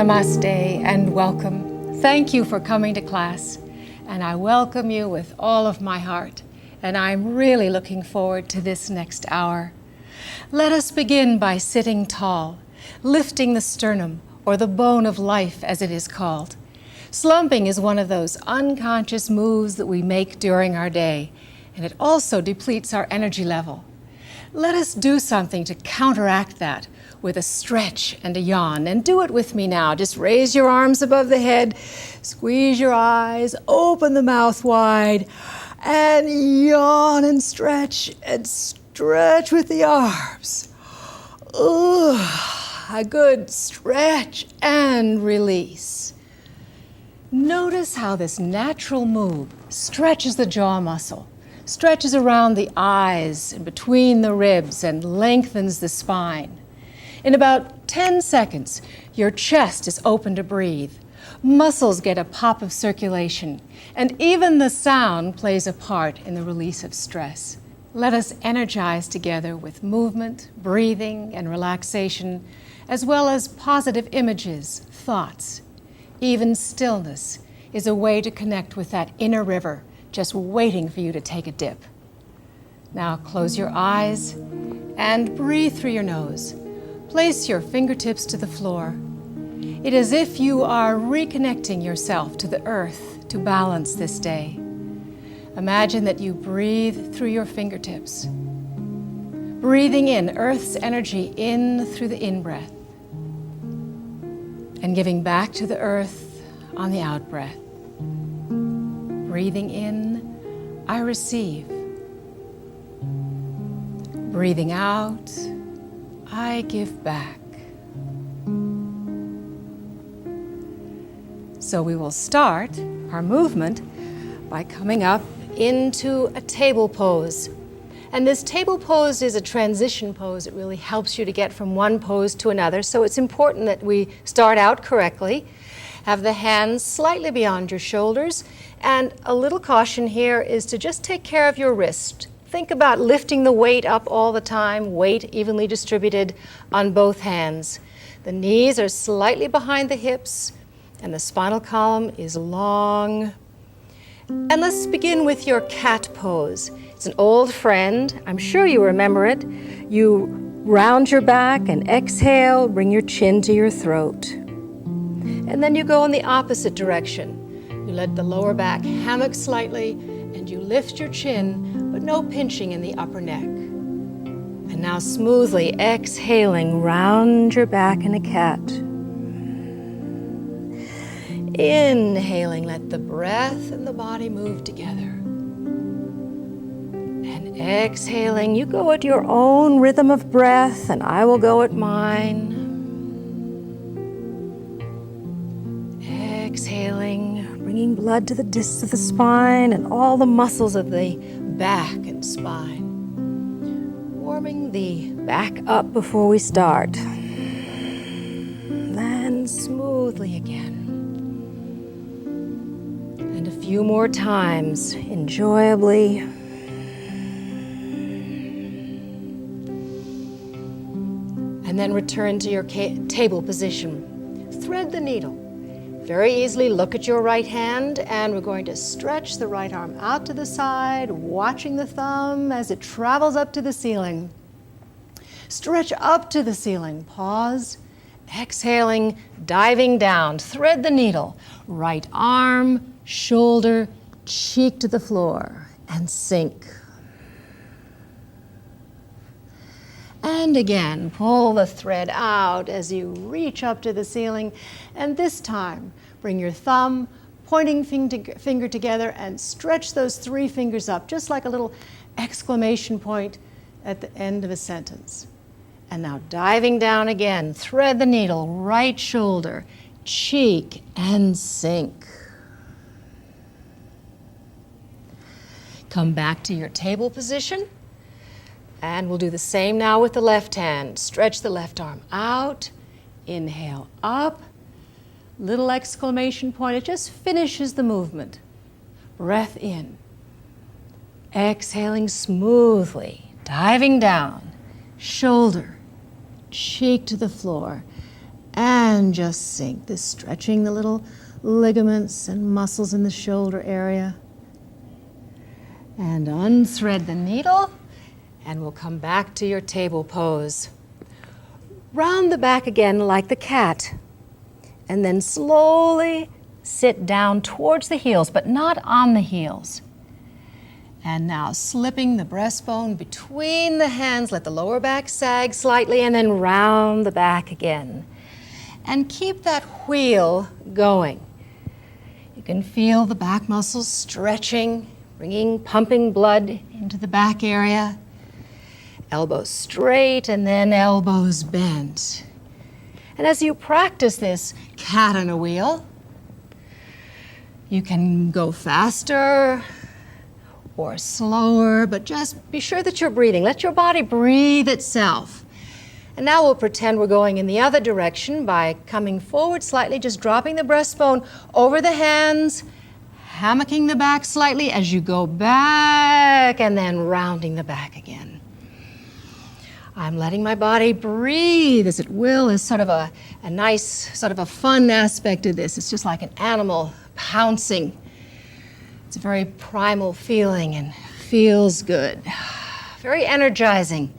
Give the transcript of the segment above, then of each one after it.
Namaste and welcome. Thank you for coming to class, and I welcome you with all of my heart, and I'm really looking forward to this next hour. Let us begin by sitting tall, lifting the sternum, or the bone of life as it is called. Slumping is one of those unconscious moves that we make during our day, and it also depletes our energy level. Let us do something to counteract that with a stretch and a yawn, and do it with me now. Just raise your arms above the head, squeeze your eyes, open the mouth wide, and yawn and stretch with the arms. A good stretch and release. Notice how this natural move stretches the jaw muscle, stretches around the eyes and between the ribs, and lengthens the spine. In about 10 seconds, your chest is open to breathe. Muscles get a pop of circulation, and even the sound plays a part in the release of stress. Let us energize together with movement, breathing, and relaxation, as well as positive images, thoughts. Even stillness is a way to connect with that inner river, just waiting for you to take a dip. Now close your eyes and breathe through your nose. Place your fingertips to the floor. It is as if you are reconnecting yourself to the earth to balance this day. Imagine that you breathe through your fingertips, breathing in Earth's energy in through the in-breath, and giving back to the earth on the out-breath. Breathing in, I receive. Breathing out, I give back. So we will start our movement by coming up into a table pose. And this table pose is a transition pose. It really helps you to get from one pose to another. So it's important that we start out correctly. Have the hands slightly beyond your shoulders. And a little caution here is to just take care of your wrist. Think about lifting the weight up all the time, weight evenly distributed on both hands. The knees are slightly behind the hips, and the spinal column is long. And let's begin with your cat pose. It's an old friend. I'm sure you remember it. You round your back and exhale, bring your chin to your throat. And then you go in the opposite direction. You let the lower back hammock slightly, and you lift your chin, but no pinching in the upper neck. And now smoothly exhaling, round your back in a cat. Inhaling, let the breath and the body move together. And exhaling, you go at your own rhythm of breath, and I will go at mine. Exhaling, bringing blood to the discs of the spine and all the muscles of the back and spine. Warming the back up before we start. Then smoothly again. And a few more times, enjoyably. And then return to your table position. Thread the needle. Very easily look at your right hand, and we're going to stretch the right arm out to the side, watching the thumb as it travels up to the ceiling. Stretch up to the ceiling. Pause. Exhaling, diving down. Thread the needle. Right arm, shoulder, cheek to the floor, and sink. And again, pull the thread out as you reach up to the ceiling. And this time, bring your thumb, pointing finger together, and stretch those 3 fingers up, just like a little exclamation point at the end of a sentence. And now diving down again, thread the needle, right shoulder, cheek, and sink. Come back to your table position. And we'll do the same now with the left hand. Stretch the left arm out. Inhale up. Little exclamation point. It just finishes the movement. Breath in. Exhaling smoothly. Diving down. Shoulder. Cheek to the floor. and just sink. This stretching the little ligaments and muscles in the shoulder area. And unthread the needle, and we'll come back to your table pose. Round the back again like the cat, and then slowly sit down towards the heels, but not on the heels. And now slipping the breastbone between the hands, let the lower back sag slightly, and then round the back again. And keep that wheel going. You can feel the back muscles stretching, pumping blood into the back area. Elbows straight and then elbows bent. And as you practice this cat on a wheel, you can go faster or slower, but just be sure that you're breathing. Let your body breathe itself. And now we'll pretend we're going in the other direction by coming forward slightly, just dropping the breastbone over the hands, hammocking the back slightly as you go back, and then rounding the back again. I'm letting my body breathe as it will is sort of a nice, sort of a fun aspect of this. It's just like an animal pouncing. It's a very primal feeling and feels good. Very energizing.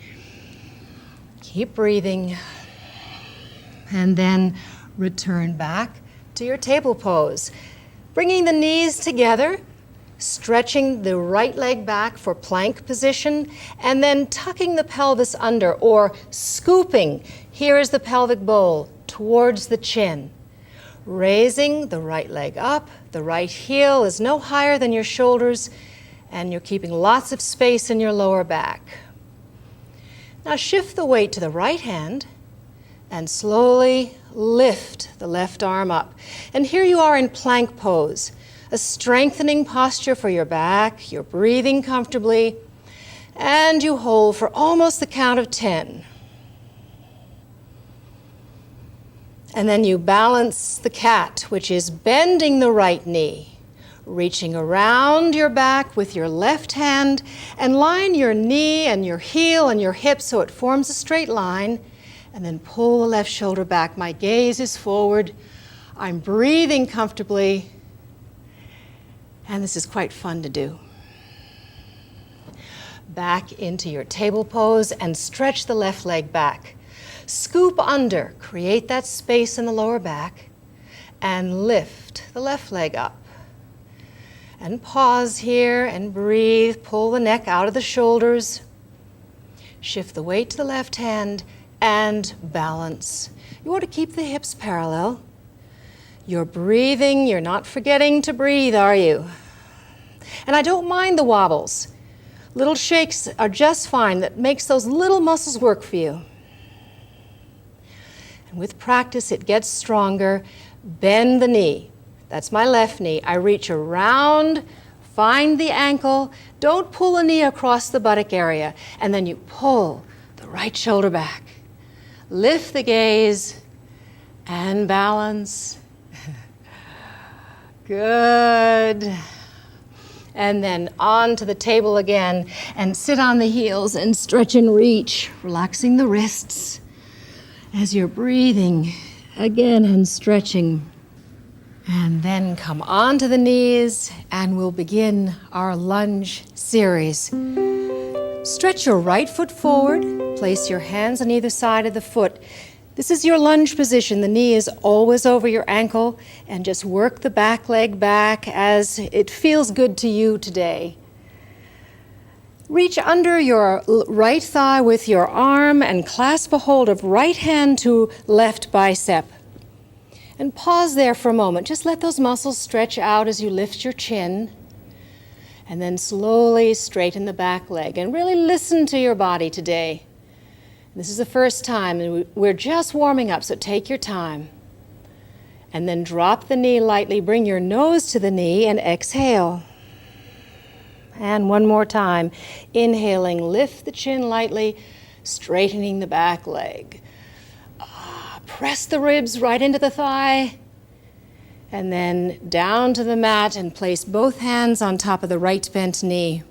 Keep breathing. And then return back to your table pose. Bringing the knees together, stretching the right leg back for plank position, and then tucking the pelvis under or scooping. Here is the pelvic bowl towards the chin. Raising the right leg up, the right heel is no higher than your shoulders, and you're keeping lots of space in your lower back. Now shift the weight to the right hand and slowly lift the left arm up. And here you are in plank pose, a strengthening posture for your back. You're breathing comfortably, and you hold for almost the count of 10. And then you balance the cat, which is bending the right knee, reaching around your back with your left hand, and line your knee and your heel and your hip so it forms a straight line, and then pull the left shoulder back. My gaze is forward. I'm breathing comfortably, and this is quite fun to do. Back into your table pose and stretch the left leg back. Scoop under, create that space in the lower back, and lift the left leg up. And pause here and breathe. Pull the neck out of the shoulders. Shift the weight to the left hand and balance. You want to keep the hips parallel. You're breathing. You're not forgetting to breathe, are you? And I don't mind the wobbles. Little shakes are just fine. That makes those little muscles work for you. And with practice, it gets stronger. Bend the knee. That's my left knee. I reach around, find the ankle. Don't pull the knee across the buttock area. And then you pull the right shoulder back. Lift the gaze and balance. Good. And then on to the table again and sit on the heels and stretch and reach, relaxing the wrists as you're breathing again and stretching. And then come onto the knees and we'll begin our lunge series. Stretch your right foot forward, place your hands on either side of the foot. This is your lunge position. The knee is always over your ankle, and just work the back leg back as it feels good to you today. Reach under your right thigh with your arm and clasp a hold of right hand to left bicep. And pause there for a moment. Just let those muscles stretch out as you lift your chin. And then slowly straighten the back leg. And really listen to your body today. This is the first time, and we're just warming up, so take your time. And then drop the knee lightly. Bring your nose to the knee and exhale. And one more time. Inhaling, lift the chin lightly, straightening the back leg. Press the ribs right into the thigh. And then down to the mat and place both hands on top of the right bent knee.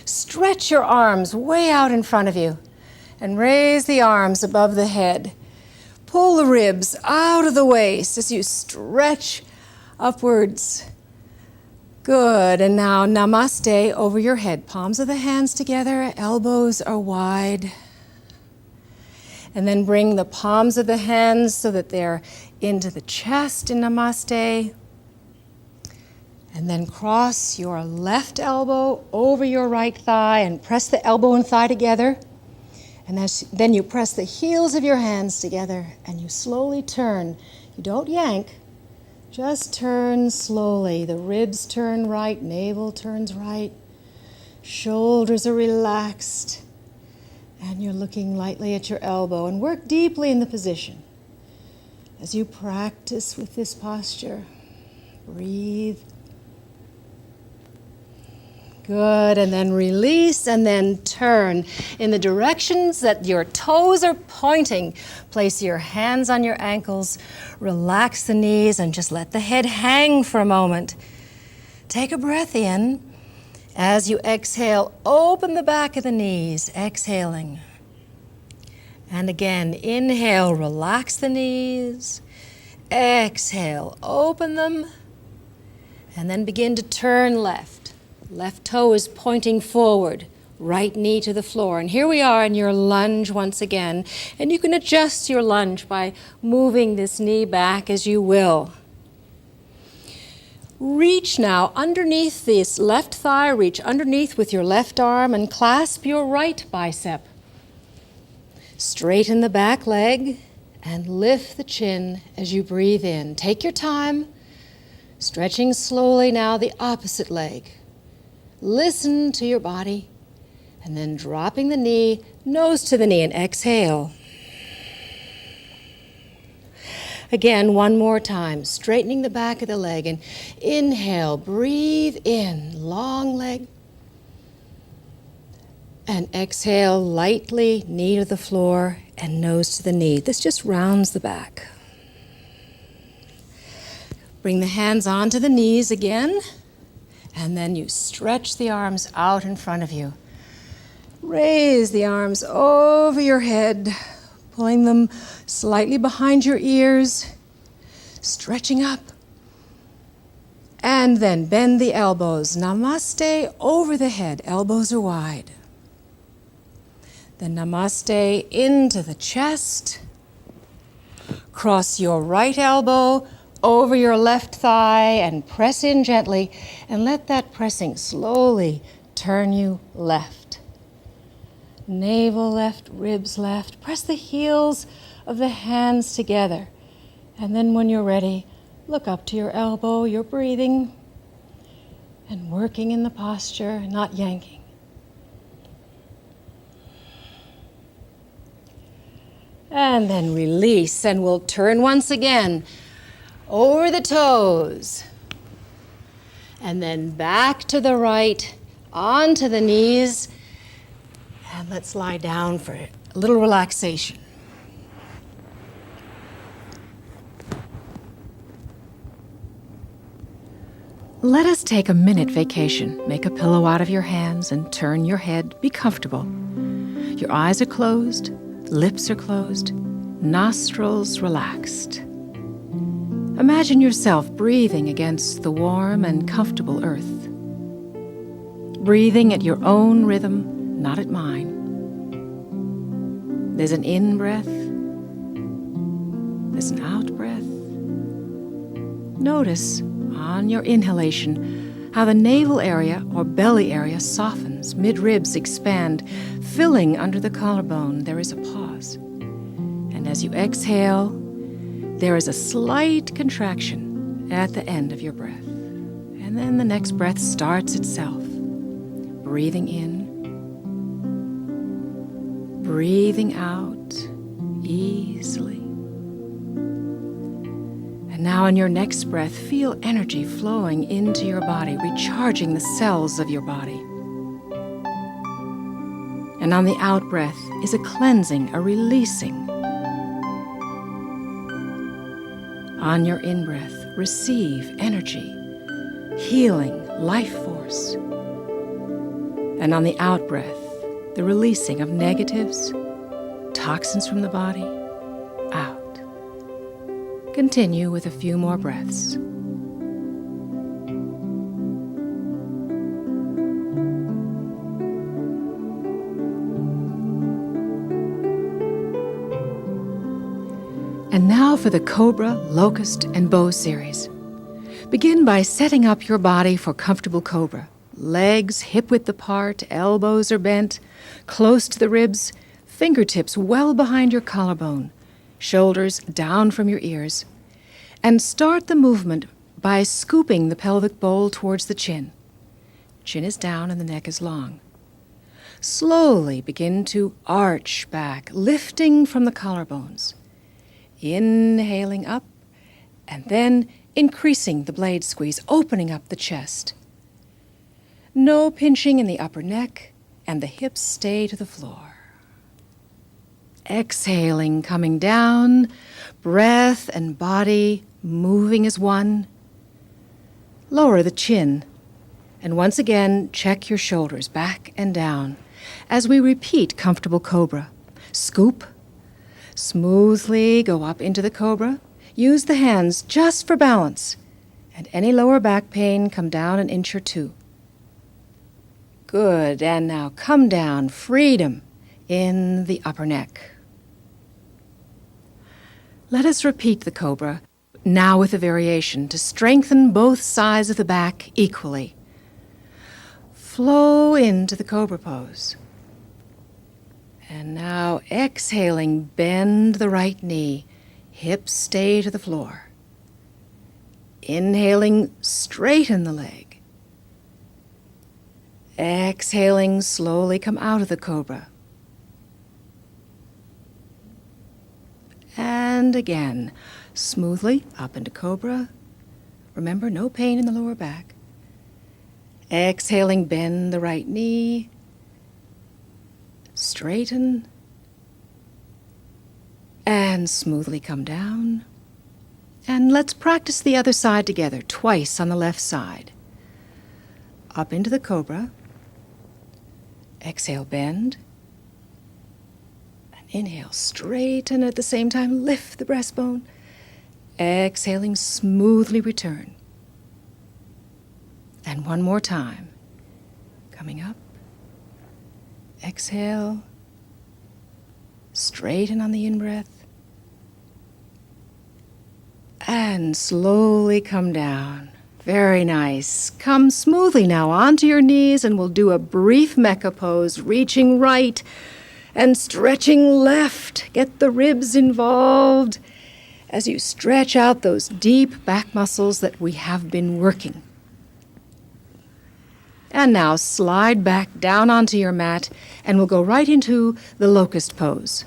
Stretch your arms way out in front of you and raise the arms above the head. Pull the ribs out of the waist as you stretch upwards. Good, and now namaste over your head. Palms of the hands together, elbows are wide. And then bring the palms of the hands so that they're into the chest in namaste. And then cross your left elbow over your right thigh and press the elbow and thigh together. And then you press the heels of your hands together and you slowly turn. You don't yank, just turn slowly. The ribs turn right, navel turns right, shoulders are relaxed, and you're looking lightly at your elbow. And work deeply in the position. As you practice with this posture, breathe. Good, and then release, and then turn in the directions that your toes are pointing. Place your hands on your ankles, relax the knees, and just let the head hang for a moment. Take a breath in. As you exhale, open the back of the knees, exhaling. And again, inhale, relax the knees. Exhale, open them, and then begin to turn left. Left toe is pointing forward, right knee to the floor. And here we are in your lunge once again. And you can adjust your lunge by moving this knee back as you will. Reach now underneath this left thigh, reach underneath with your left arm and clasp your right bicep. Straighten the back leg and lift the chin as you breathe in. Take your time, stretching slowly now the opposite leg. Listen to your body, and then dropping the knee, nose to the knee, and exhale. Again, one more time, straightening the back of the leg, and inhale, breathe in, long leg, and exhale lightly, knee to the floor, and nose to the knee. This just rounds the back. Bring the hands onto the knees again. And then you stretch the arms out in front of you. Raise the arms over your head, pulling them slightly behind your ears, stretching up. And then bend the elbows. Namaste over the head, elbows are wide. Then namaste into the chest. Cross your right elbow over your left thigh and press in gently, and let that pressing slowly turn you left. Navel left, ribs left. Press the heels of the hands together. And then when you're ready, look up to your elbow. You're breathing and working in the posture, not yanking. And then release, and we'll turn once again. Over the toes, and then back to the right, onto the knees, and let's lie down for a little relaxation. Let us take a minute vacation. Make a pillow out of your hands and turn your head. Be comfortable. Your eyes are closed, lips are closed, nostrils relaxed. Imagine yourself breathing against the warm and comfortable earth. Breathing at your own rhythm, not at mine. There's an in-breath. There's an out-breath. Notice on your inhalation how the navel area or belly area softens, mid-ribs expand, filling under the collarbone. There is a pause. And as you exhale, there is a slight contraction at the end of your breath. And then the next breath starts itself. Breathing in, breathing out easily. And now in your next breath, feel energy flowing into your body, recharging the cells of your body. And on the out breath is a cleansing, a releasing. On your in-breath, receive energy, healing, life force. And on the out-breath, the releasing of negatives, toxins from the body, out. Continue with a few more breaths. And now for the Cobra, Locust, and Bow series. Begin by setting up your body for comfortable Cobra. Legs hip-width apart, elbows are bent, close to the ribs, fingertips well behind your collarbone, shoulders down from your ears. And start the movement by scooping the pelvic bowl towards the chin. Chin is down and the neck is long. Slowly begin to arch back, lifting from the collarbones. Inhaling up, and then increasing the blade squeeze, opening up the chest. No pinching in the upper neck, and the hips stay to the floor. Exhaling, coming down, breath and body moving as one. Lower the chin, and once again check your shoulders back and down as we repeat comfortable Cobra. Scoop. Smoothly go up into the Cobra. Use the hands just for balance. And any lower back pain, come down an inch or two. Good. And now come down, freedom in the upper neck. Let us repeat the Cobra, now with a variation, to strengthen both sides of the back equally. Flow into the Cobra pose. And now exhaling, bend the right knee, hips stay to the floor. Inhaling, straighten the leg. Exhaling, slowly come out of the Cobra. And again, smoothly up into Cobra. Remember, no pain in the lower back. Exhaling, bend the right knee. Straighten, and smoothly come down. And let's practice the other side together, twice on the left side. Up into the Cobra. Exhale, bend. And inhale, straighten at the same time, lift the breastbone. Exhaling, smoothly return. And one more time. Coming up. Exhale, straighten on the in-breath, and slowly come down. Very nice. Come smoothly now onto your knees, and we'll do a brief mecha pose, reaching right and stretching left. Get the ribs involved as you stretch out those deep back muscles that we have been working. And now slide back down onto your mat, and we'll go right into the Locust pose.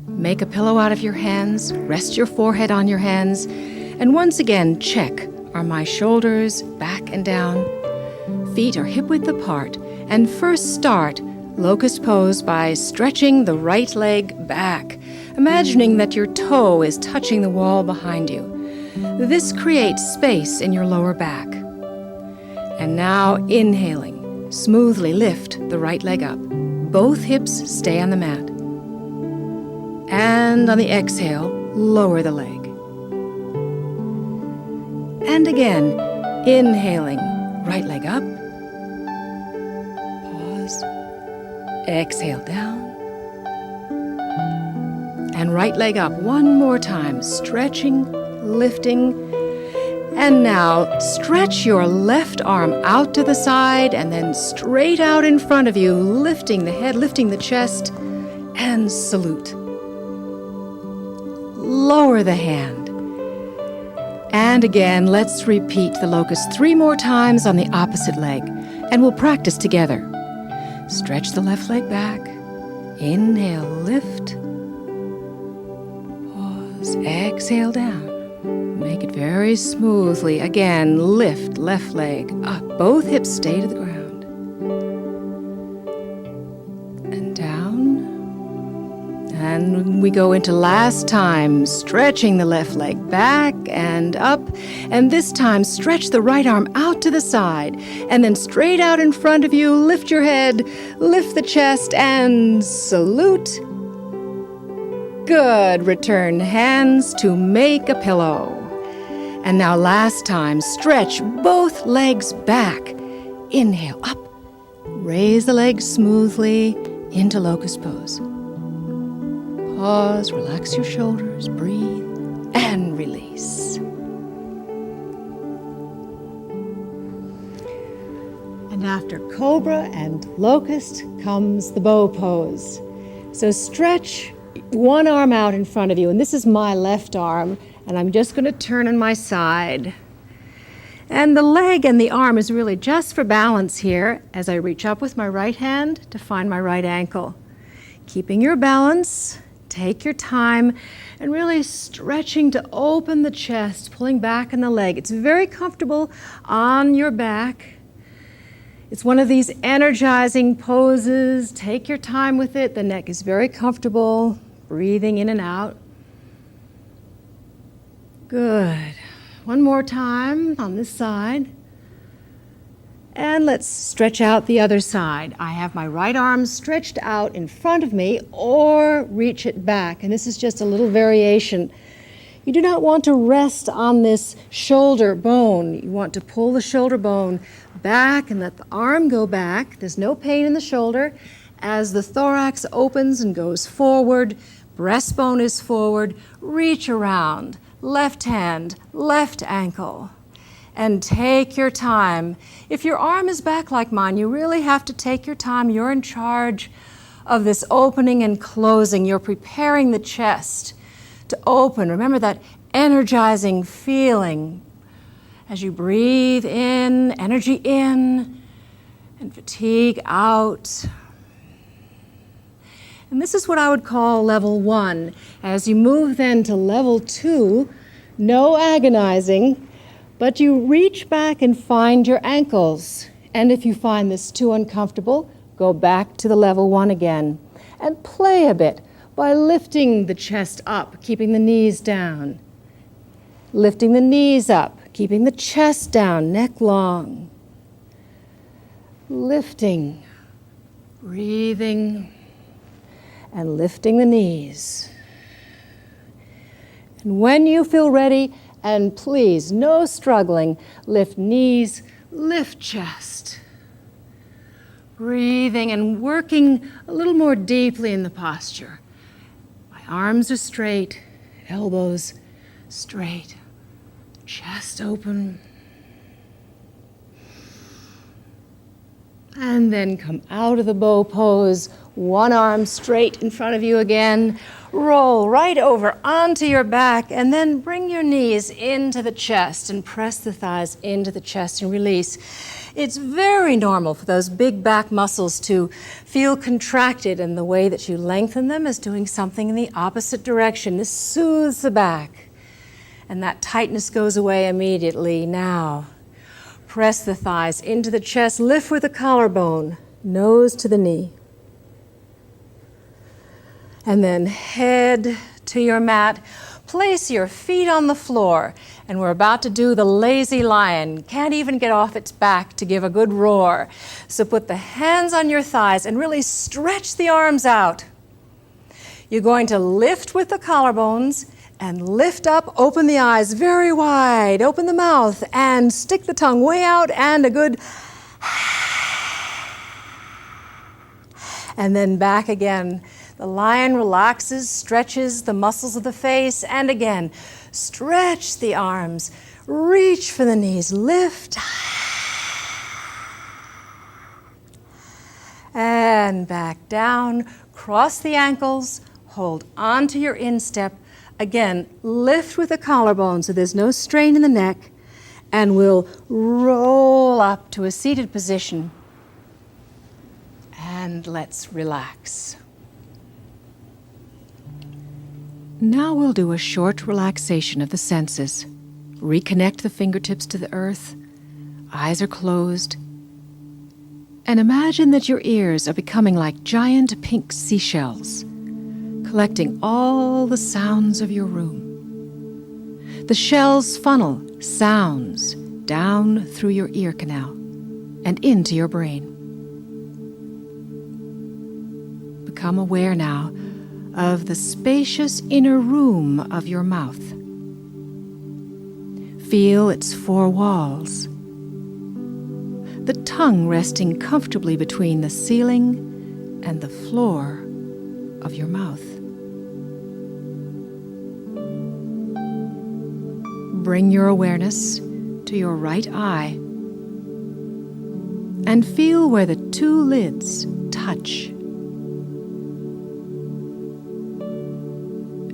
Make a pillow out of your hands, rest your forehead on your hands, and once again check, are my shoulders back and down? Feet are hip-width apart, and first start Locust pose by stretching the right leg back, imagining that your toe is touching the wall behind you. This creates space in your lower back. And now inhaling, smoothly lift the right leg up. Both hips stay on the mat. And on the exhale, lower the leg. And again, inhaling, right leg up. Pause. Exhale down. And right leg up one more time, stretching, lifting. And now stretch your left arm out to the side and then straight out in front of you, lifting the head, lifting the chest, and salute. Lower the hand. And again, let's repeat the Locust 3 more times on the opposite leg, and we'll practice together. Stretch the left leg back. Inhale, lift. Pause, exhale down. Make it very smoothly. Again, lift left leg up. Both hips stay to the ground. And down. And we go into last time, stretching the left leg back and up. And this time, stretch the right arm out to the side. And then straight out in front of you, lift your head, lift the chest, and salute. Good. Return hands to make a pillow. And now last time, stretch both legs back. Inhale up. Raise the legs smoothly into locust pose. Pause, relax your shoulders, breathe, and release. And after Cobra and Locust comes the bow pose. So stretch one arm out in front of you, and this is my left arm, and I'm just going to turn on my side. And the leg and the arm is really just for balance here as I reach up with my right hand to find my right ankle. Keeping your balance, take your time, and really stretching to open the chest, pulling back in the leg. It's very comfortable on your back. It's one of these energizing poses. Take your time with it. The neck is very comfortable, breathing in and out. Good. One more time on this side. And let's stretch out the other side. I have my right arm stretched out in front of me or reach it back. And this is just a little variation. You do not want to rest on this shoulder bone. You want to pull the shoulder bone back and let the arm go back. There's no pain in the shoulder. As the thorax opens and goes forward, breastbone is forward, reach around. Left hand, left ankle, and take your time. If your arm is back like mine, you really have to take your time. You're in charge of this opening and closing. You're preparing the chest to open. Remember that energizing feeling as you breathe in, energy in, and fatigue out. And this is what I would call level 1. As you move then to level 2, no agonizing, but you reach back and find your ankles. And if you find this too uncomfortable, go back to the level 1 again. And play a bit by lifting the chest up, keeping the knees down. Lifting the knees up, keeping the chest down, neck long. Lifting, breathing, and lifting the knees. And when you feel ready, and please, no struggling, lift knees, lift chest. Breathing and working a little more deeply in the posture. My arms are straight, elbows straight, chest open. And then come out of the bow pose, one arm straight in front of you again. Roll right over onto your back, and then bring your knees into the chest and press the thighs into the chest and release. It's very normal for those big back muscles to feel contracted, and the way that you lengthen them is doing something in the opposite direction. This soothes the back, and that tightness goes away immediately. Now, press the thighs into the chest, lift with the collarbone, nose to the knee. And then head to your mat. Place your feet on the floor, and we're about to do the lazy lion. Can't even get off its back to give a good roar. So put the hands on your thighs and really stretch the arms out. You're going to lift with the collarbones and lift up, open the eyes very wide, open the mouth, and stick the tongue way out, and a good and then back again. The lion relaxes, stretches the muscles of the face, and again, stretch the arms, reach for the knees, lift, and back down, cross the ankles, hold onto your instep. Again, lift with the collarbone so there's no strain in the neck, and we'll roll up to a seated position. And let's relax. Now we'll do a short relaxation of the senses. Reconnect the fingertips to the earth. Eyes are closed. And imagine that your ears are becoming like giant pink seashells, collecting all the sounds of your room. The shells funnel sounds down through your ear canal and into your brain. Become aware now of the spacious inner room of your mouth. Feel its four walls, the tongue resting comfortably between the ceiling and the floor of your mouth. Bring your awareness to your right eye and feel where the two lids touch.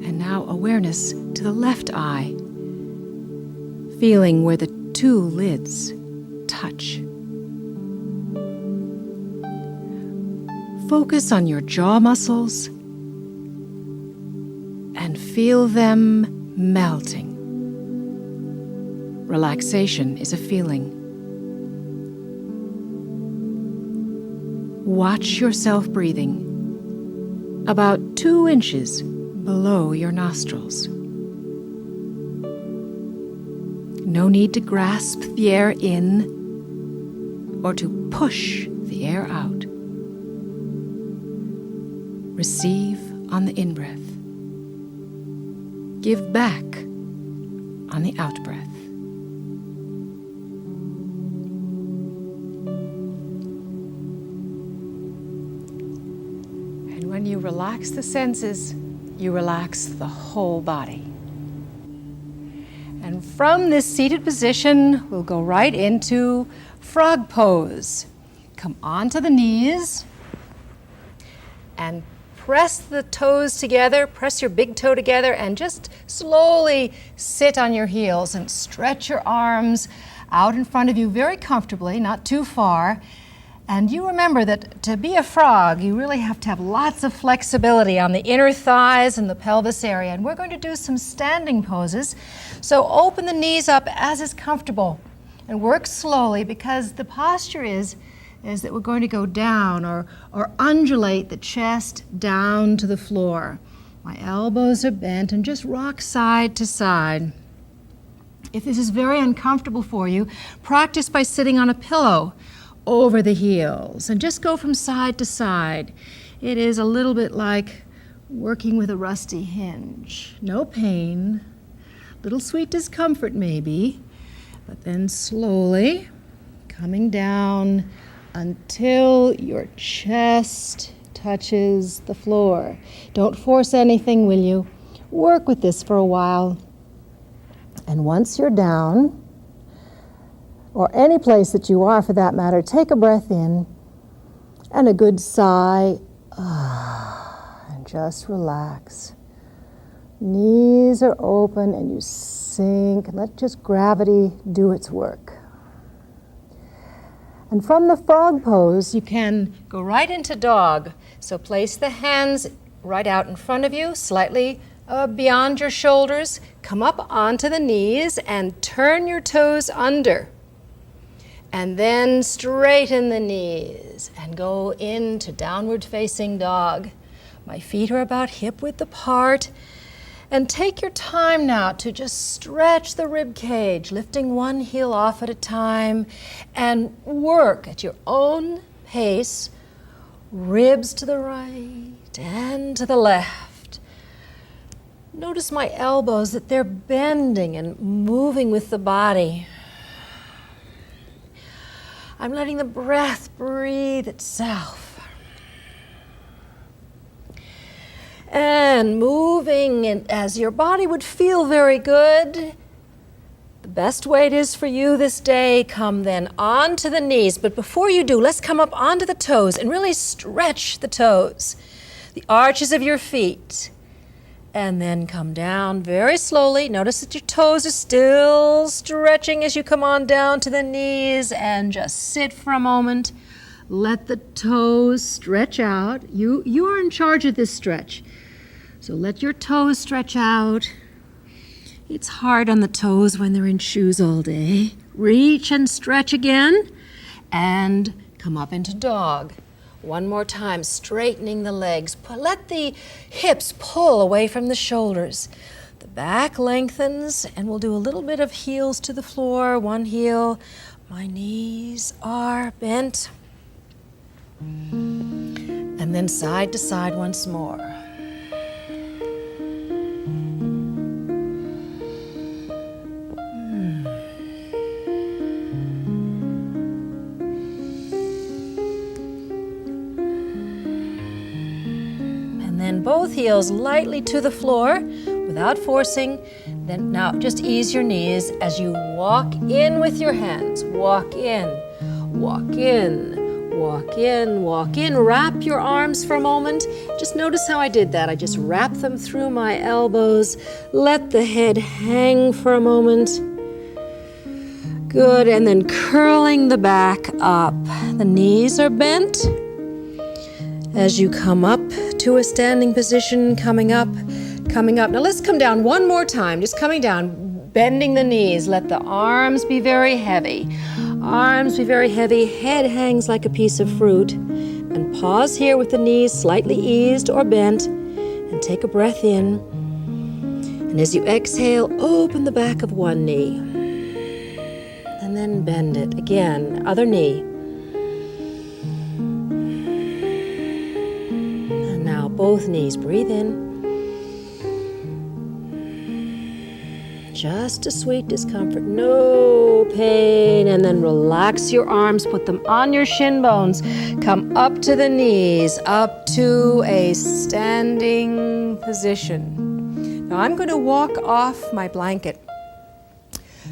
And now awareness to the left eye, feeling where the two lids touch. Focus on your jaw muscles and feel them melting. Relaxation is a feeling. Watch yourself breathing about 2 inches below your nostrils. No need to grasp the air in or to push the air out. Receive on the in-breath. Give back on the out-breath. And when you relax the senses, you relax the whole body. And from this seated position, we'll go right into frog pose. Come onto the knees and press the toes together, press your big toe together, and just slowly sit on your heels and stretch your arms out in front of you very comfortably, not too far. And you remember that to be a frog, you really have to have lots of flexibility on the inner thighs and the pelvis area. And we're going to do some standing poses. So open the knees up as is comfortable and work slowly, because the posture is that we're going to go down or undulate the chest down to the floor. My elbows are bent and just rock side to side. If this is very uncomfortable for you, practice by sitting on a pillow over the heels and just go from side to side. It is a little bit like working with a rusty hinge. No pain, little sweet discomfort maybe, but then slowly coming down until your chest touches the floor. Don't force anything, will you? Work with this for a while. And once you're down, or any place that you are for that matter, take a breath in and a good sigh, and just relax. Knees are open and you sink, and let just gravity do its work. And from the frog pose, you can go right into dog. So place the hands right out in front of you, slightly beyond your shoulders. Come up onto the knees and turn your toes under. And then straighten the knees and go into downward facing dog. My feet are about hip width apart. And take your time now to just stretch the rib cage, lifting one heel off at a time, and work at your own pace, ribs to the right and to the left. Notice my elbows, that they're bending and moving with the body. I'm letting the breath breathe itself. And moving as your body would feel very good. The best way it is for you this day, come then onto the knees. But before you do, let's come up onto the toes and really stretch the toes, the arches of your feet. And then come down very slowly. Notice that your toes are still stretching as you come on down to the knees, and just sit for a moment. Let the toes stretch out. You are in charge of this stretch. So let your toes stretch out. It's hard on the toes when they're in shoes all day. Reach and stretch again, and come up into dog. One more time, straightening the legs. Let the hips pull away from the shoulders. The back lengthens, and we'll do a little bit of heels to the floor. One heel. My knees are bent. And then side to side once more. then both heels lightly to the floor without forcing. Then now just ease your knees as you walk in with your hands. Walk in, walk in, walk in, walk in. Wrap your arms for a moment. Just notice how I did that. I just wrap them through my elbows. Let the head hang for a moment. Good, and then curling the back up. The knees are bent. As you come up to a standing position, coming up. Now let's come down one more time, just coming down, bending the knees. Let the arms be very heavy. Arms be very heavy, head hangs like a piece of fruit. And pause here with the knees slightly eased or bent, and take a breath in. And as you exhale, open the back of one knee. And then bend it again, other knee. Both knees, breathe in. Just a sweet discomfort, no pain. And then relax your arms, put them on your shin bones. Come up to the knees, up to a standing position. Now I'm going to walk off my blanket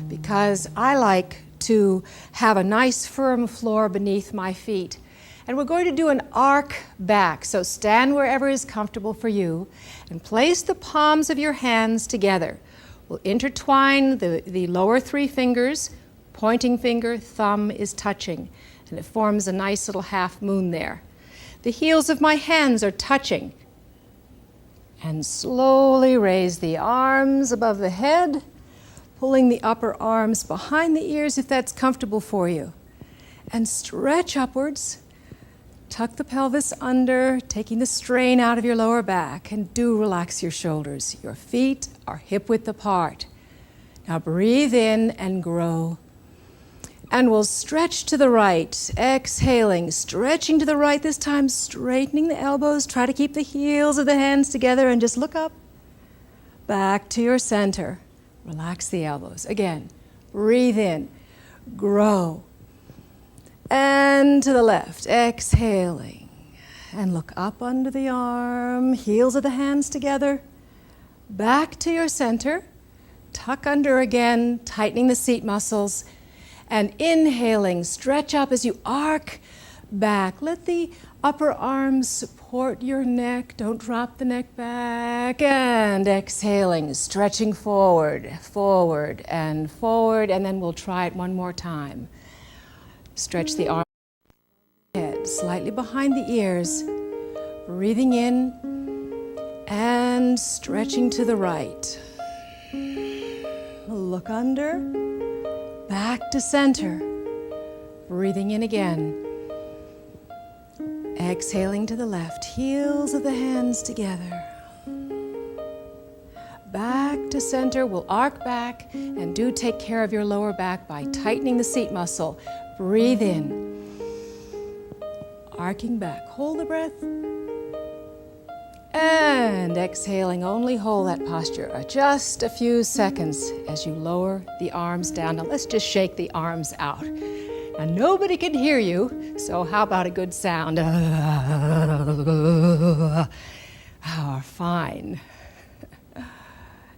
because I like to have a nice firm floor beneath my feet. And we're going to do an arc back. So stand wherever is comfortable for you and place the palms of your hands together. We'll intertwine the lower three fingers, pointing finger, thumb is touching, and it forms a nice little half moon there. The heels of my hands are touching. And slowly raise the arms above the head, pulling the upper arms behind the ears if that's comfortable for you. And stretch upwards. Tuck the pelvis under, taking the strain out of your lower back, and do relax your shoulders. Your feet are hip-width apart. Now breathe in and grow. And we'll stretch to the right, exhaling, stretching to the right this time, straightening the elbows. Try to keep the heels of the hands together and just look up. Back to your center. Relax the elbows. Again, breathe in, grow. And to the left, exhaling. And look up under the arm, heels of the hands together. Back to your center. Tuck under again, tightening the seat muscles. And inhaling, stretch up as you arc back. Let the upper arms support your neck. Don't drop the neck back. And exhaling, stretching forward, forward, and forward. And then we'll try it one more time. Stretch the arm, head slightly behind the ears, breathing in and stretching to the right. Look under, back to center, breathing in again. Exhaling to the left, heels of the hands together. Back to center, we'll arc back and do take care of your lower back by tightening the seat muscle. Breathe in, arcing back, hold the breath, and exhaling, only hold that posture just a few seconds as you lower the arms down. Now let's just shake the arms out. Now nobody can hear you, so how about a good sound? Fine.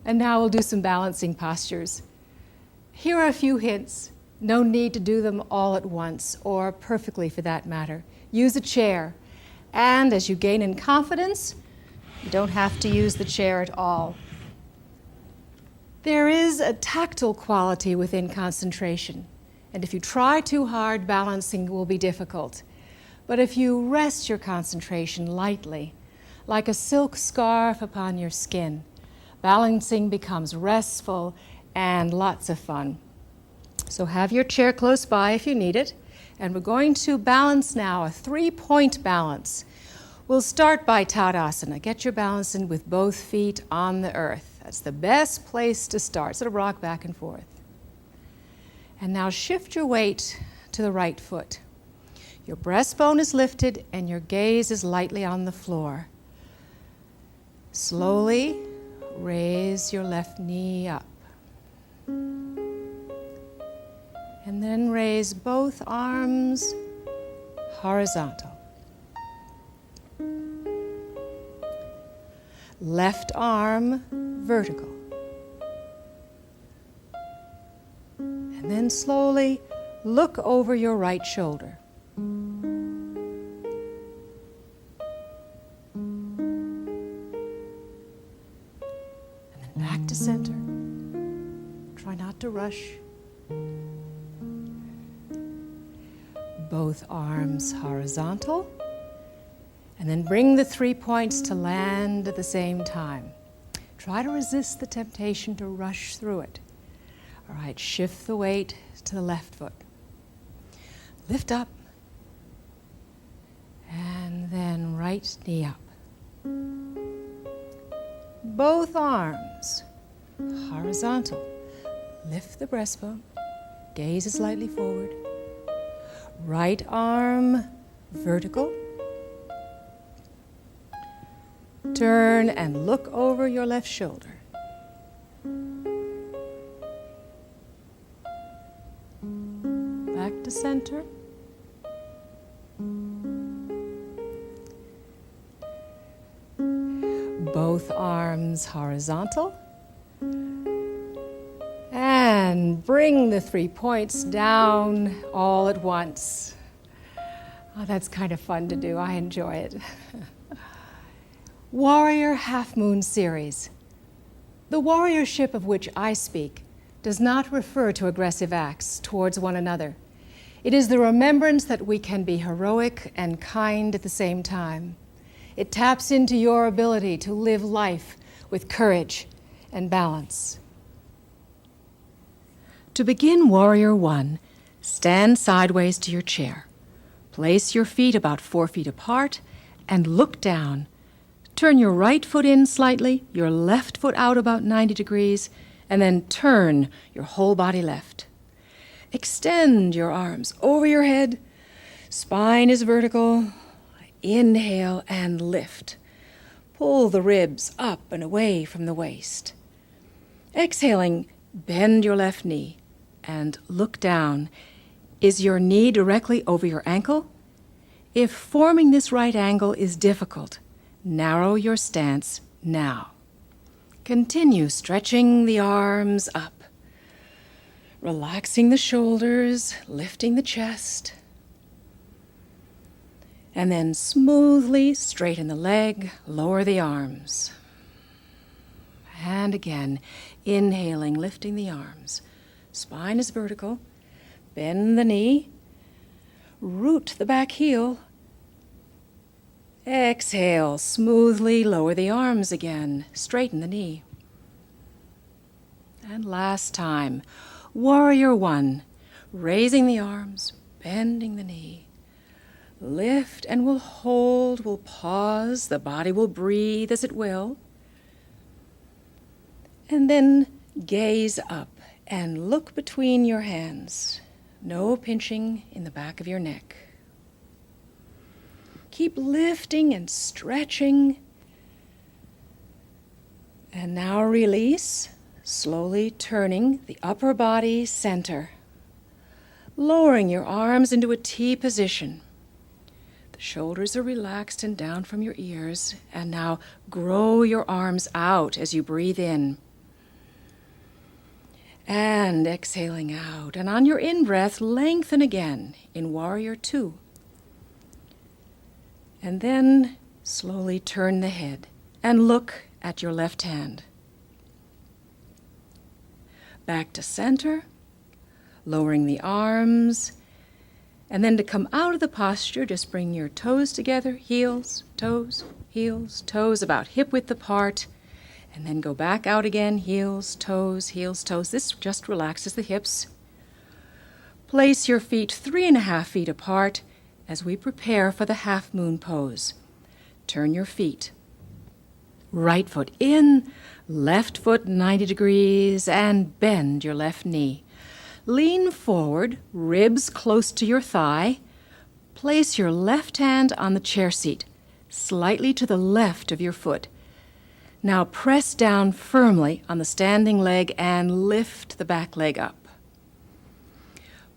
And now we'll do some balancing postures. Here are a few hints. No need to do them all at once, or perfectly for that matter. Use a chair. And as you gain in confidence, you don't have to use the chair at all. There is a tactile quality within concentration. And if you try too hard, balancing will be difficult. But if you rest your concentration lightly, like a silk scarf upon your skin, balancing becomes restful and lots of fun. So have your chair close by if you need it. And we're going to balance now, a 3-point balance. We'll start by Tadasana. Get your balance in with both feet on the earth. That's the best place to start. Sort of rock back and forth. And now shift your weight to the right foot. Your breastbone is lifted and your gaze is lightly on the floor. Slowly raise your left knee up. And then raise both arms horizontal. Left arm vertical. And then slowly look over your right shoulder. Back to center. Try not to rush. Both arms horizontal. And then bring the 3 points to land at the same time. Try to resist the temptation to rush through it. All right, shift the weight to the left foot. Lift up. And then right knee up. Both arms horizontal. Lift the breastbone. Gaze slightly forward. Right arm vertical. Turn and look over your left shoulder. Back to center. Both arms horizontal. And bring the 3 points down all at once. Oh, that's kind of fun to do. I enjoy it. Warrior Half Moon Series. The warriorship of which I speak does not refer to aggressive acts towards one another. It is the remembrance that we can be heroic and kind at the same time. It taps into your ability to live life with courage and balance. To begin Warrior 1, stand sideways to your chair. Place your feet about 4 feet apart and look down. Turn your right foot in slightly, your left foot out about 90 degrees, and then turn your whole body left. Extend your arms over your head. Spine is vertical. Inhale and lift. Pull the ribs up and away from the waist. Exhaling, bend your left knee and look down. Is your knee directly over your ankle? If forming this right angle is difficult, narrow your stance now. Continue stretching the arms up, relaxing the shoulders, lifting the chest. And then smoothly straighten the leg, lower the arms. And again, inhaling, lifting the arms. Spine is vertical. Bend the knee. Root the back heel. Exhale, smoothly lower the arms again. Straighten the knee. And last time, Warrior 1, raising the arms, bending the knee. Lift and we'll hold, we'll pause, the body will breathe as it will. And then gaze up and look between your hands. No pinching in the back of your neck. Keep lifting and stretching. And now release, slowly turning the upper body center. Lowering your arms into a T position. The shoulders are relaxed and down from your ears. And now grow your arms out as you breathe in. And exhaling out. And on your in-breath, lengthen again in Warrior 2. And then slowly turn the head and look at your left hand. Back to center, lowering the arms. And then to come out of the posture, just bring your toes together, heels, toes, about hip width apart. And then go back out again, heels, toes, heels, toes. This just relaxes the hips. Place your feet 3.5 feet apart as we prepare for the half moon pose. Turn your feet. Right foot in, left foot 90 degrees, and bend your left knee. Lean forward, ribs close to your thigh. Place your left hand on the chair seat, slightly to the left of your foot. Now press down firmly on the standing leg and lift the back leg up.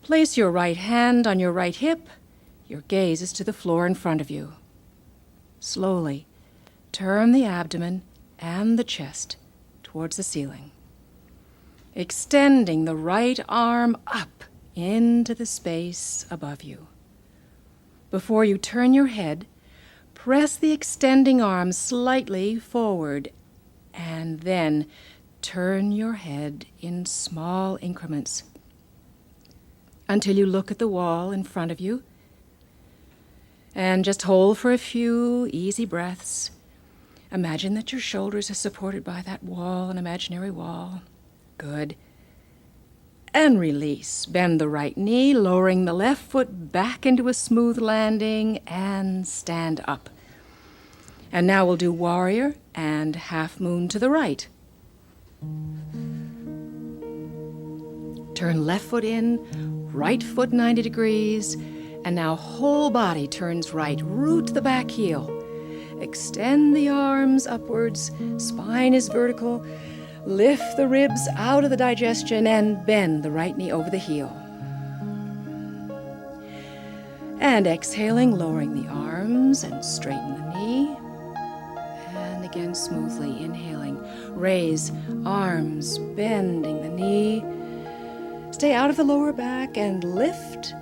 Place your right hand on your right hip. Your gaze is to the floor in front of you. Slowly turn the abdomen and the chest towards the ceiling. Extending the right arm up into the space above you. Before you turn your head, press the extending arm slightly forward and then turn your head in small increments until you look at the wall in front of you. And just hold for a few easy breaths. Imagine that your shoulders are supported by that wall, an imaginary wall. Good. And release. Bend the right knee, lowering the left foot back into a smooth landing, and stand up. And now we'll do warrior and half moon to the right. Turn left foot in, right foot 90 degrees, and now whole body turns right. Root the back heel. Extend the arms upwards, spine is vertical. Lift the ribs out of the digestion and bend the right knee over the heel. And exhaling, lowering the arms and straighten the knee. And again, smoothly inhaling. Raise arms, bending the knee. Stay out of the lower back and lift.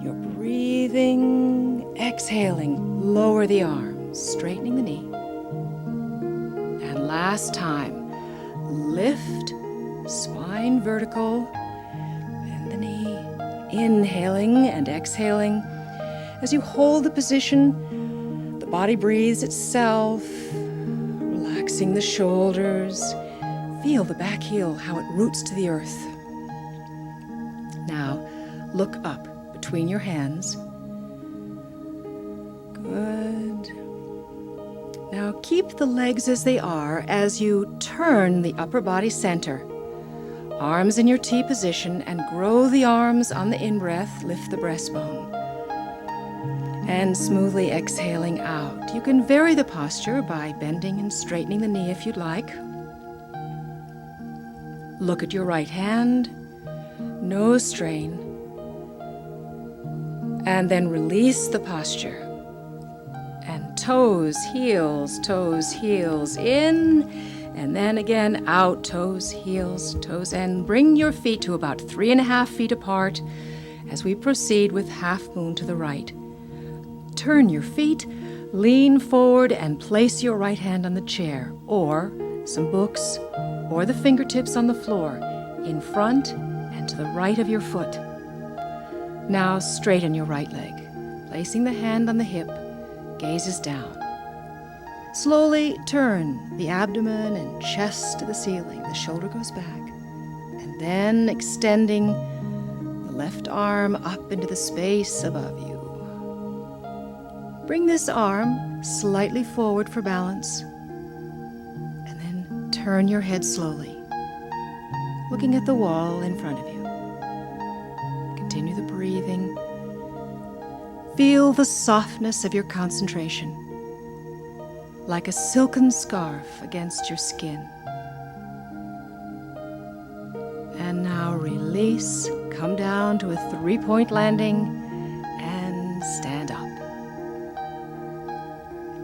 You're breathing, exhaling, lower the arms, straightening the knee. And last time. Lift, spine vertical, bend the knee, inhaling and exhaling. As you hold the position, the body breathes itself, relaxing the shoulders. Feel the back heel, how it roots to the earth. Now, look up between your hands. Good. Now keep the legs as they are as you turn the upper body center. Arms in your T position and grow the arms on the in-breath, lift the breastbone. And smoothly exhaling out. You can vary the posture by bending and straightening the knee if you'd like. Look at your right hand, no strain. And then release the posture. Toes, heels, in, and then again out, toes, heels, toes, and bring your feet to about 3.5 feet apart as we proceed with half moon to the right. Turn your feet, lean forward, and place your right hand on the chair, or some books, or the fingertips on the floor, in front and to the right of your foot. Now straighten your right leg, placing the hand on the hip. Gazes down. Slowly turn the abdomen and chest to the ceiling. The shoulder goes back. And then extending the left arm up into the space above you. Bring this arm slightly forward for balance. And then turn your head slowly, looking at the wall in front of you. Continue the breathing. Feel the softness of your concentration, like a silken scarf against your skin. And now release, come down to a 3-point landing, and stand up.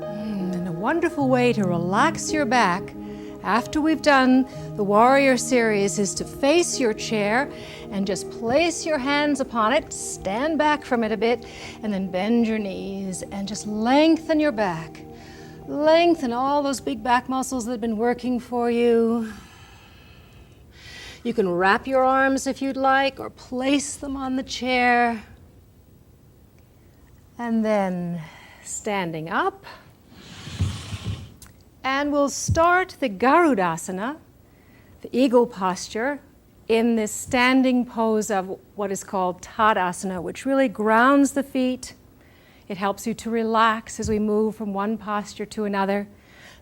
And a wonderful way to relax your back after we've done the warrior series is to face your chair and just place your hands upon it, stand back from it a bit, and then bend your knees and just lengthen your back. Lengthen all those big back muscles that have been working for you. You can wrap your arms if you'd like, or place them on the chair. And then standing up. And we'll start the Garudasana, the eagle posture, in this standing pose of what is called Tadasana, which really grounds the feet. It helps you to relax as we move from one posture to another.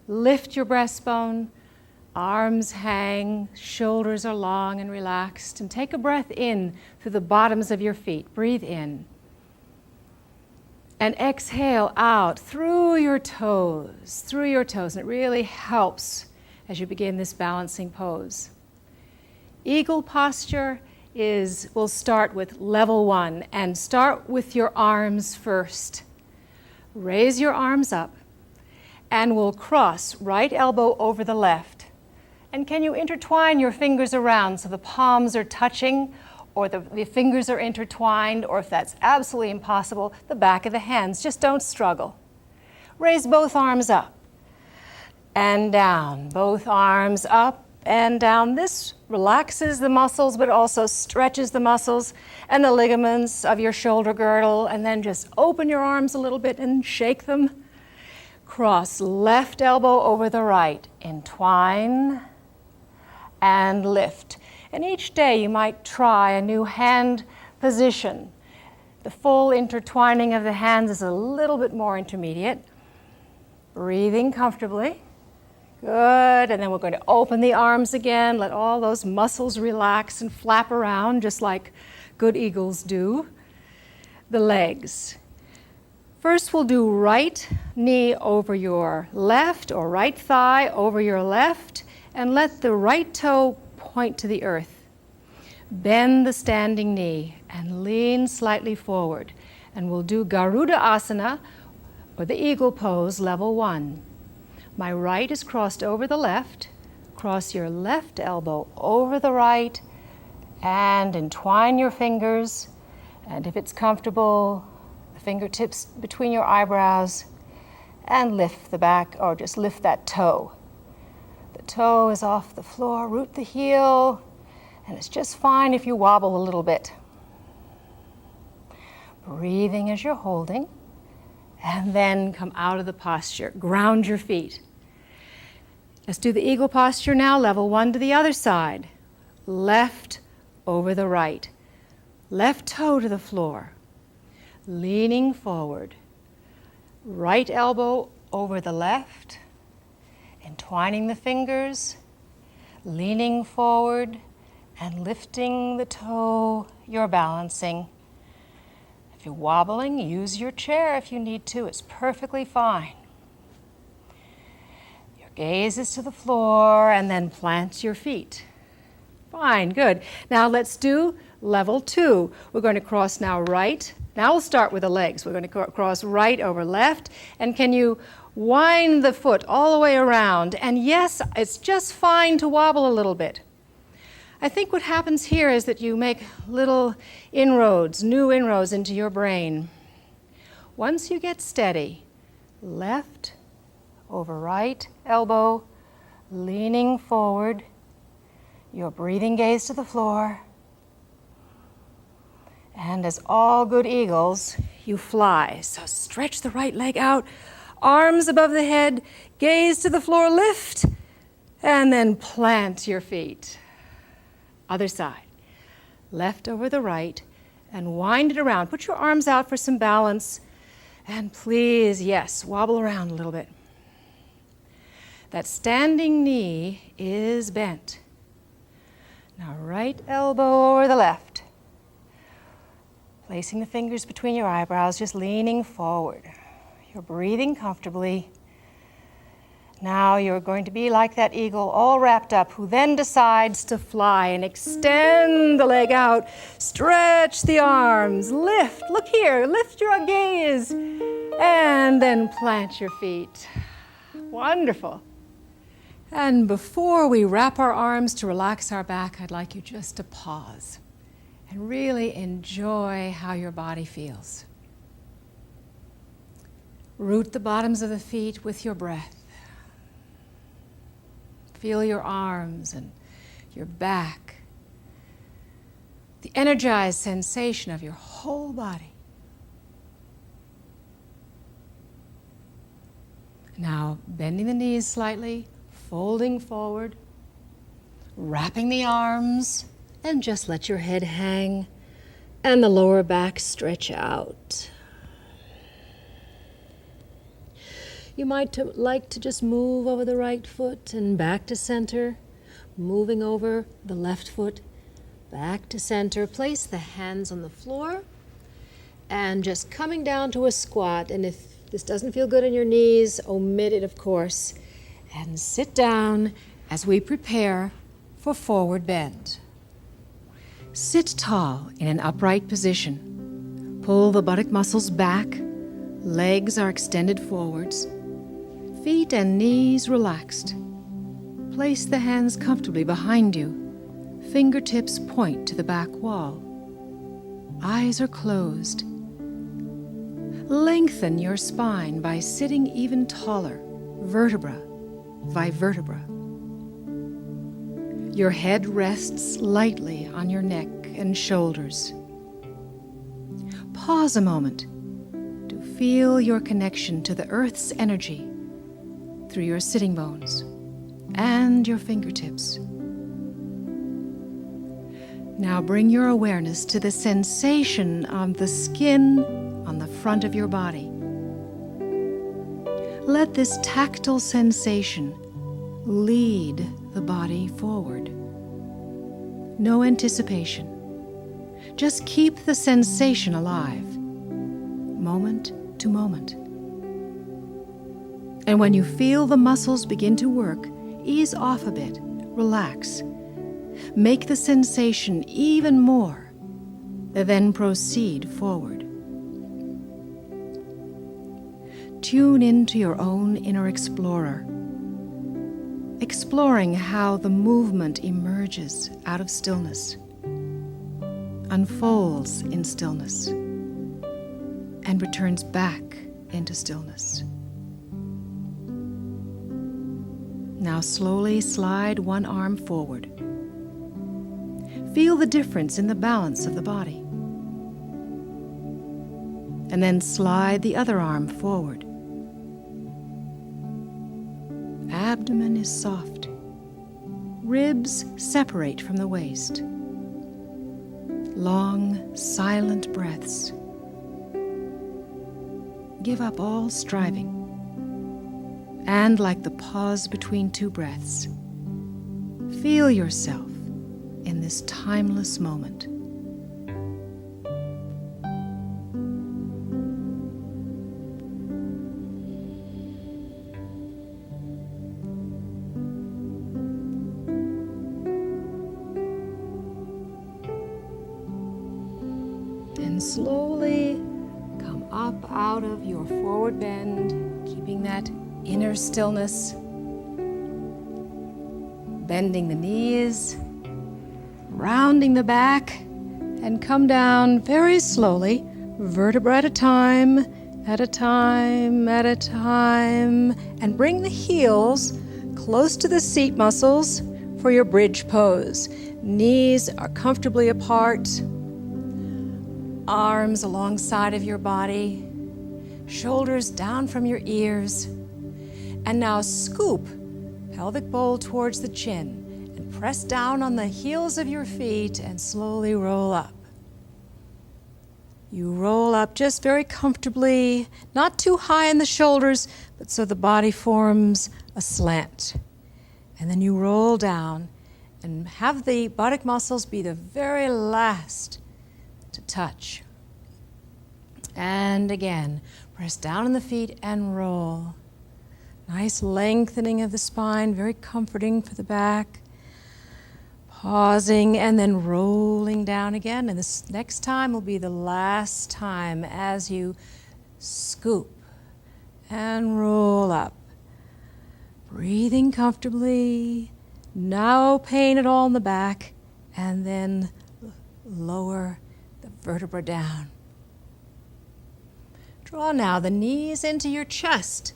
Lift your breastbone, arms hang, shoulders are long and relaxed, and take a breath in through the bottoms of your feet. Breathe in. And exhale out through your toes, and it really helps as you begin this balancing pose. Eagle posture we'll start with level 1, and start with your arms first. Raise your arms up And we'll cross right elbow over the left. And can you intertwine your fingers around so the palms are touching, or the fingers are intertwined, or if that's absolutely impossible, the back of the hands. Just don't struggle. Raise both arms up and down. Both arms up and down. This relaxes the muscles, but also stretches the muscles and the ligaments of your shoulder girdle. And then just open your arms a little bit and shake them. Cross left elbow over the right. Entwine and lift. And each day you might try a new hand position. The full intertwining of the hands is a little bit more intermediate. Breathing comfortably. Good. And then we're going to open the arms again. Let all those muscles relax and flap around just like good eagles do. The legs. First we'll do right knee over your left or right thigh over your left, and let the right toe point to the earth. Bend the standing knee and lean slightly forward. And we'll do Garuda Asana, or the eagle pose, level 1. My right is crossed over the left. Cross your left elbow over the right and entwine your fingers. And if it's comfortable, the fingertips between your eyebrows, and lift the back, or just lift that toe. The toe is off the floor, root the heel, and it's just fine if you wobble a little bit. Breathing as you're holding, and then come out of the posture. Ground your feet. Let's do the eagle posture now, level 1 to the other side. Left over the right. Left toe to the floor. Leaning forward. Right elbow over the left. Entwining the fingers, leaning forward, and lifting the toe you're balancing. If you're wobbling, use your chair if you need to. It's perfectly fine. Your gaze is to the floor, and then plant your feet. Fine, good. Now let's do level 2. We're going to cross now right. Now we'll start with the legs. We're going to cross right over left. And can you wind the foot all the way around? And yes, it's just fine to wobble a little bit. I think what happens here is that you make little inroads, new inroads into your brain. Once you get steady, left over right elbow, leaning forward, your breathing gaze to the floor. And as all good eagles, you fly. So stretch the right leg out, arms above the head, gaze to the floor, lift, and then plant your feet. Other side. Left over the right, and wind it around. Put your arms out for some balance, and please, yes, wobble around a little bit. That standing knee is bent. Now right elbow over the left. Placing the fingers between your eyebrows, just leaning forward. You're breathing comfortably. Now you're going to be like that eagle, all wrapped up, who then decides to fly and extend the leg out, stretch the arms, lift, look here, lift your gaze, and then plant your feet. Wonderful. And before we wrap our arms to relax our back, I'd like you just to pause and really enjoy how your body feels. Root the bottoms of the feet with your breath. Feel your arms and your back. The energized sensation of your whole body. Now, bending the knees slightly, folding forward, wrapping the arms, and just let your head hang and the lower back stretch out. You might like to just move over the right foot and back to center, moving over the left foot, back to center. Place the hands on the floor and just coming down to a squat. And if this doesn't feel good in your knees, omit it, of course, and sit down as we prepare for forward bend. Sit tall in an upright position. Pull the buttock muscles back. Legs are extended forwards. Feet and knees relaxed. Place the hands comfortably behind you. Fingertips point to the back wall. Eyes are closed. Lengthen your spine by sitting even taller, vertebra by vertebra. Your head rests lightly on your neck and shoulders. Pause a moment to feel your connection to the earth's energy through your sitting bones and your fingertips. Now bring your awareness to the sensation of the skin on the front of your body. Let this tactile sensation lead the body forward. No anticipation. Just keep the sensation alive, moment to moment. And when you feel the muscles begin to work, ease off a bit, relax. Make the sensation even more, then proceed forward. Tune into your own inner explorer, exploring how the movement emerges out of stillness, unfolds in stillness, and returns back into stillness. Now slowly slide one arm forward. Feel the difference in the balance of the body. And then slide the other arm forward. Abdomen is soft. Ribs separate from the waist. Long, silent breaths. Give up all striving. And like the pause between two breaths, feel yourself in this timeless moment. And slowly come up out of your forward bend, keeping that inner stillness. Bending the knees, rounding the back, and come down very slowly, vertebra at a time, at a time, at a time, and bring the heels close to the seat muscles for your bridge pose. Knees are comfortably apart, arms alongside of your body, shoulders down from your ears. And now scoop pelvic bowl towards the chin and press down on the heels of your feet and slowly roll up. You roll up just very comfortably, not too high in the shoulders, but so the body forms a slant. And then you roll down and have the buttock muscles be the very last to touch. And again, press down on the feet and roll. Nice lengthening of the spine, very comforting for the back. Pausing and then rolling down again. And this next time will be the last time as you scoop and roll up. Breathing comfortably, no pain at all in the back, and then lower the vertebra down. Draw now the knees into your chest.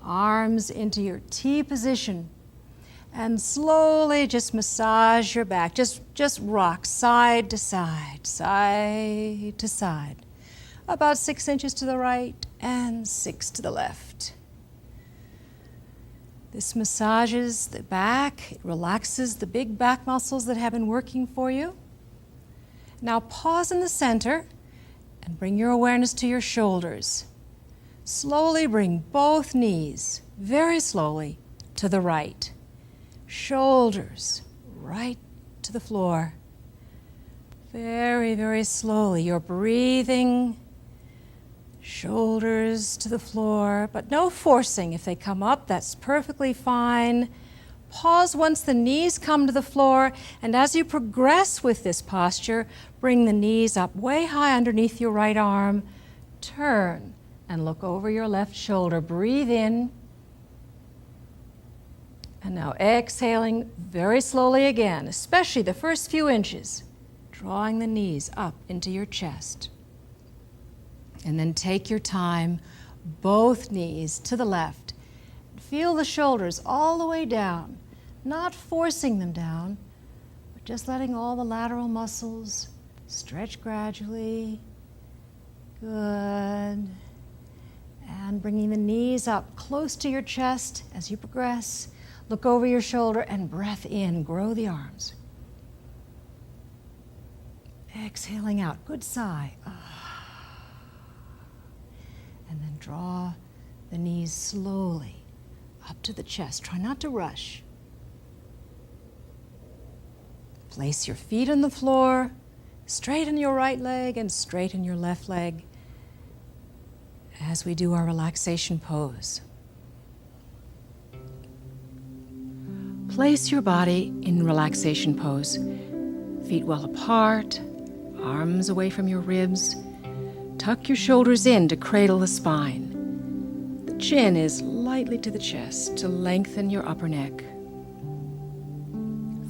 Arms into your T position, and slowly just massage your back. Just rock side to side, side to side. About 6 inches to the right and 6 to the left. This massages the back, it relaxes the big back muscles that have been working for you. Now pause in the center and bring your awareness to your shoulders. Slowly bring both knees, very slowly, to the right. Shoulders right to the floor. Very, very slowly. You're breathing. Shoulders to the floor, but no forcing. If they come up, that's perfectly fine. Pause once the knees come to the floor, and as you progress with this posture, bring the knees up way high underneath your right arm. Turn and look over your left shoulder. Breathe in. And now exhaling very slowly again, especially the first few inches, drawing the knees up into your chest. And then take your time, both knees to the left. Feel the shoulders all the way down, not forcing them down, but just letting all the lateral muscles stretch gradually. Good. And bringing the knees up close to your chest as you progress. Look over your shoulder and breath in. Grow the arms. Exhaling out. Good sigh. And then draw the knees slowly up to the chest. Try not to rush. Place your feet on the floor. Straighten your right leg and straighten your left leg as we do our relaxation pose. Place your body in relaxation pose. Feet well apart, arms away from your ribs. Tuck your shoulders in to cradle the spine. The chin is lightly to the chest to lengthen your upper neck.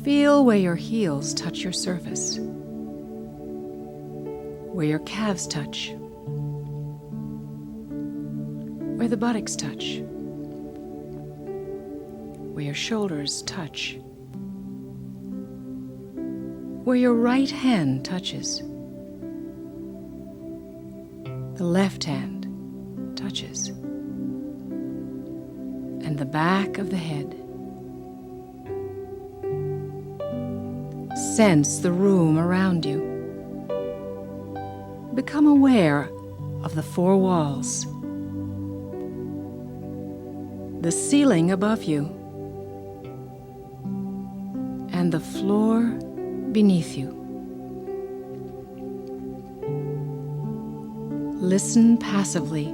Feel where your heels touch your surface, where your calves touch, where the buttocks touch, where your shoulders touch, where your right hand touches, the left hand touches, and the back of the head. Sense the room around you. Become aware of the four walls, the ceiling above you, and the floor beneath you. Listen passively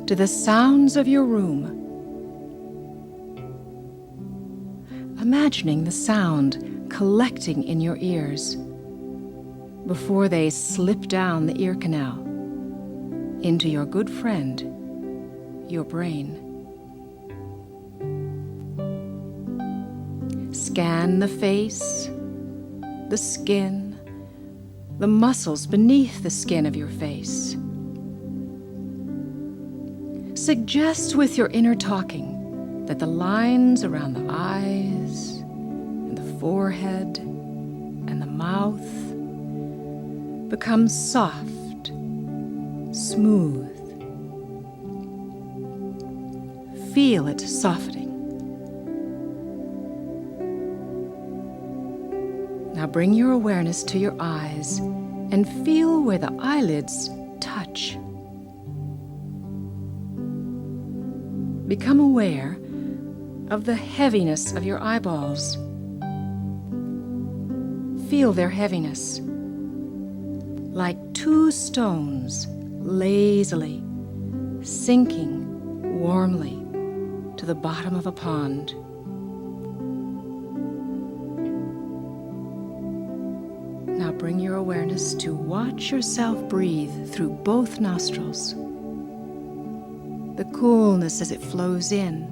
to the sounds of your room, imagining the sound collecting in your ears before they slip down the ear canal into your good friend, your brain. Scan the face, the skin, the muscles beneath the skin of your face. Suggest with your inner talking that the lines around the eyes and the forehead and the mouth become soft, smooth. Feel it softening. Now bring your awareness to your eyes and feel where the eyelids touch. Become aware of the heaviness of your eyeballs. Feel their heaviness, like two stones lazily sinking warmly to the bottom of a pond. Now bring your awareness to watch yourself breathe through both nostrils. The coolness as it flows in,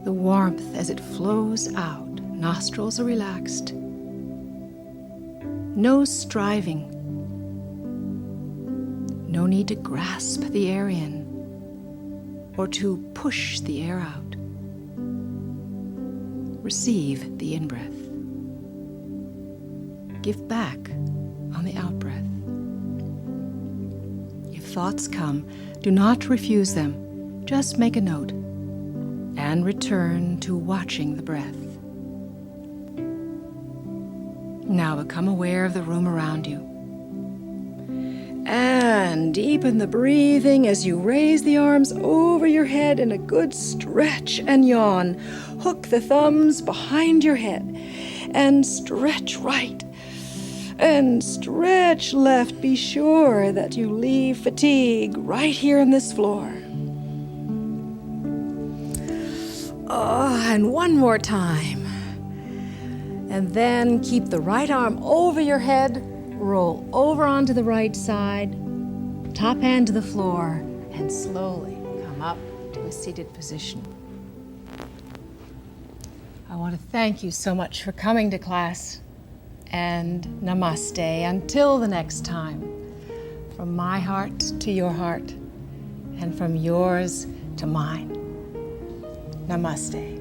the warmth as it flows out. Nostrils are relaxed. No striving. No need to grasp the air in or to push the air out. Receive the in-breath. Give back on the out-breath. If thoughts come, do not refuse them. Just make a note and return to watching the breath. Now become aware of the room around you. And deepen the breathing as you raise the arms over your head in a good stretch and yawn. Hook the thumbs behind your head and stretch right and stretch left. Be sure that you leave fatigue right here on this floor. And one more time. And then keep the right arm over your head, roll over onto the right side, top hand to the floor, and slowly come up to a seated position. I want to thank you so much for coming to class. And namaste until the next time. From my heart to your heart, and from yours to mine. Namaste.